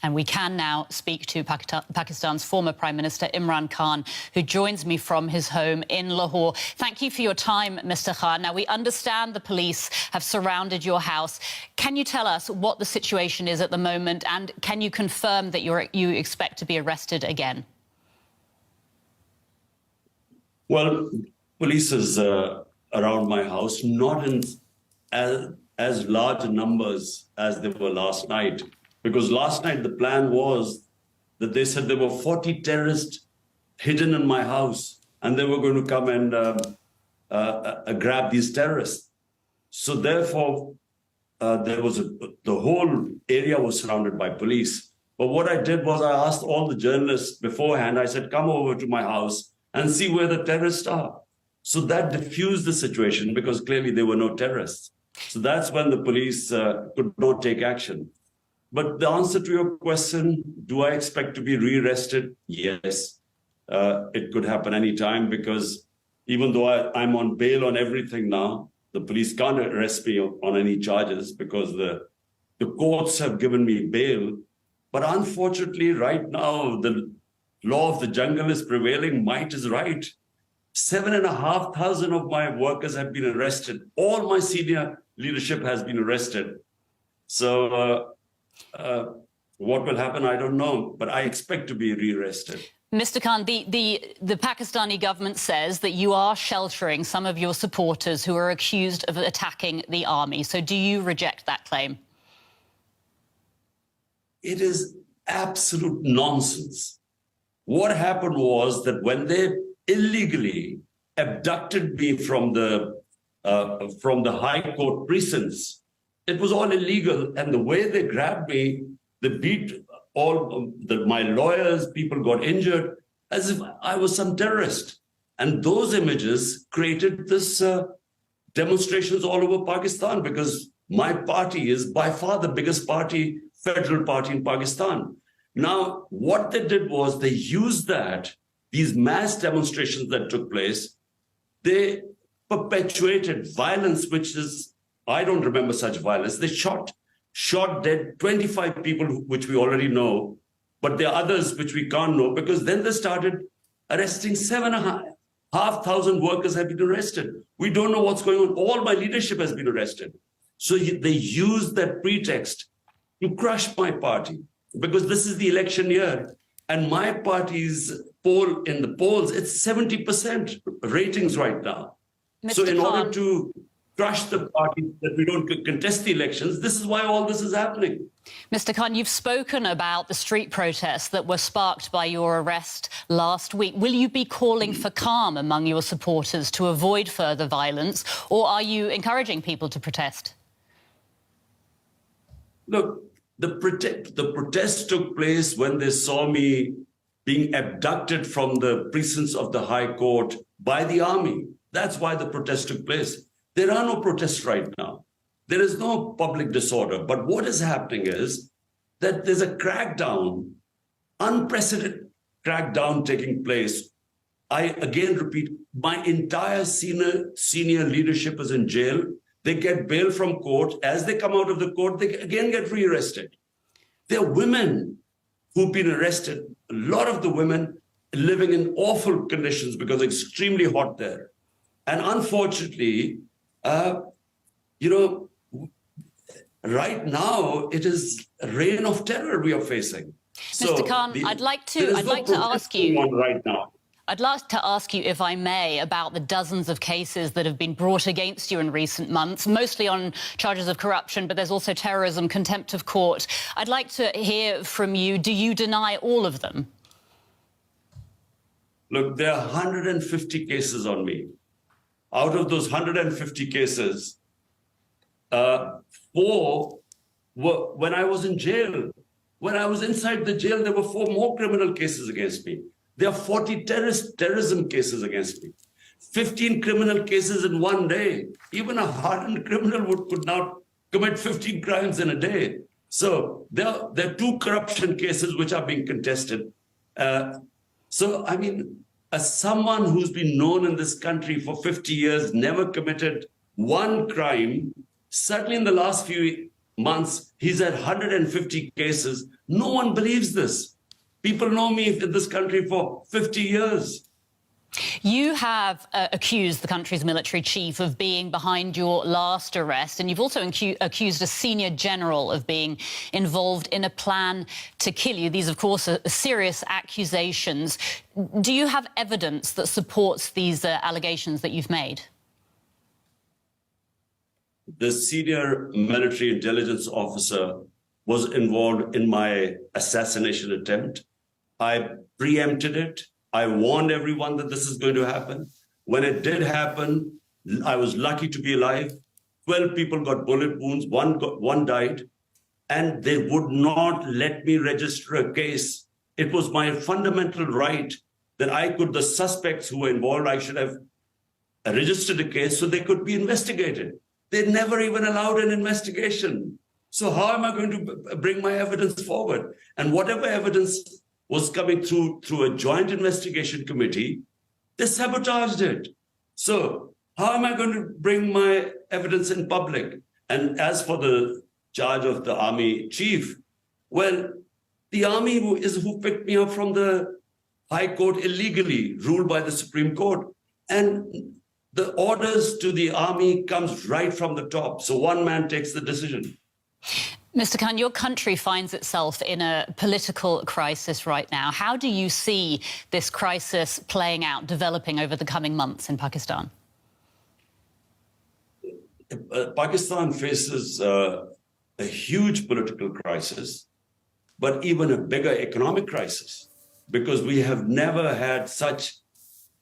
And we can now speak to Pakistan's former Prime Minister Imran Khan, who joins me from his home in Lahore. Thank you for your time, Mr. Khan. Now, we understand the police have surrounded your house. Can you tell us what the situation is at the moment, and can you confirm that you expect to be arrested again? Well, police is around my house, not in as large numbers as they were last night, because last night the plan was that they said there were 40 terrorists hidden in my house, and they were going to come and grab these terrorists. So therefore, the whole area was surrounded by police. But what I did was I asked all the journalists beforehand, I said, come over to my house and see where the terrorists are. So that diffused the situation, because clearly there were no terrorists. So that's when the police could not take action. But the answer to your question, do I expect to be rearrested? Yes, it could happen anytime, because even though I'm on bail on everything now, the police can't arrest me on any charges because the courts have given me bail. But unfortunately, right now, the law of the jungle is prevailing. Might is right. 7,500 of my workers have been arrested. All my senior leadership has been arrested. So what will happen, I don't know, but I expect to be rearrested. Mr. Khan, the Pakistani government says that you are sheltering some of your supporters who are accused of attacking the army. So do you reject that claim? It is absolute nonsense. What happened was that when they illegally abducted me from the High Court precincts, it was all illegal. And the way they grabbed me, they beat all my lawyers, people got injured, as if I was some terrorist. And those images created this demonstrations all over Pakistan, because my party is by far the biggest party, federal party in Pakistan. Now, what they did was they used these mass demonstrations that took place, they perpetuated violence, which is, I don't remember such violence. They shot dead 25 people, which we already know, but there are others which we can't know, because then they started arresting 7,500 workers have been arrested. We don't know what's going on. All my leadership has been arrested. So they used that pretext to crush my party, because this is the election year. And my party's poll in the polls, it's 70% ratings right now. Mr. So in Khan, order to crush the party, that we don't contest the elections, this is why all this is happening. Mr. Khan, you've spoken about the street protests that were sparked by your arrest last week. Will you be calling for calm among your supporters to avoid further violence, or are you encouraging people to protest? Look, the protest took place when they saw me being abducted from the precincts of the High Court by the army. That's why the protest took place. There are no protests right now. There is no public disorder. But what is happening is that there's a crackdown, unprecedented crackdown taking place. I again repeat, my entire senior leadership is in jail. They get bail from court. As they come out of the court, they again get rearrested. There are women who've been arrested. A lot of the women living in awful conditions because it's extremely hot there. And unfortunately, right now it is a reign of terror we are facing. Mr. Khan, I'd like to ask you right now. I'd like to ask you, if I may, about the dozens of cases that have been brought against you in recent months, mostly on charges of corruption, but there's also terrorism, contempt of court. I'd like to hear from you. Do you deny all of them? Look, there are 150 cases on me. Out of those 150 cases, 4 were when I was in jail. When I was inside the jail, there were 4 more criminal cases against me. There are 40 terrorism cases against me, 15 criminal cases in one day. Even a hardened criminal could not commit 15 crimes in a day. So there are 2 corruption cases which are being contested. So, I mean, as someone who's been known in this country for 50 years, never committed one crime, certainly in the last few months, he's had 150 cases. No one believes this. People know me in this country for 50 years. You have accused the country's military chief of being behind your last arrest, and you've also accused a senior general of being involved in a plan to kill you. These, of course, are serious accusations. Do you have evidence that supports these allegations that you've made? The senior military intelligence officer was involved in my assassination attempt. I preempted it. I warned everyone that this is going to happen. When it did happen, I was lucky to be alive. 12 people got bullet wounds, one died, and they would not let me register a case. It was my fundamental right that the suspects who were involved, I should have registered a case so they could be investigated. They never even allowed an investigation. So how am I going to bring my evidence forward? And whatever evidence was coming through a joint investigation committee, they sabotaged it. So how am I going to bring my evidence in public? And as for the charge of the army chief, well, the army is who picked me up from the High Court illegally, ruled by the Supreme Court. And the orders to the army comes right from the top. So one man takes the decision. Mr. Khan, your country finds itself in a political crisis right now. How do you see this crisis playing out, developing over the coming months in Pakistan? Pakistan faces a huge political crisis, but even a bigger economic crisis, because we have never had such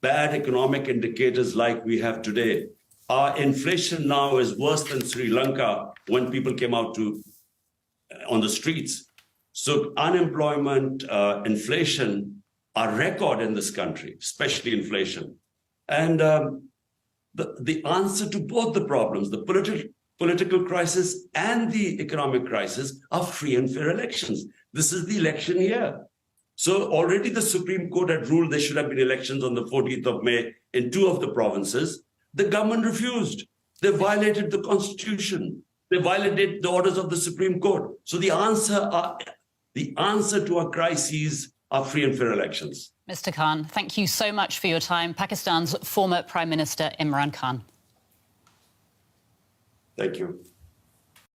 bad economic indicators like we have today. Our inflation now is worse than Sri Lanka when people came out on the streets. So unemployment, inflation are record in this country, especially inflation. And the answer to both the problems, the political crisis and the economic crisis, are free and fair elections. This is the election year. So already the Supreme Court had ruled there should have been elections on the 14th of May in 2 of the provinces. The government refused. They violated the constitution. They violated the orders of the Supreme Court. So the answer to our crises are free and fair elections. Mr. Khan, thank you so much for your time. Pakistan's former Prime Minister Imran Khan. Thank you.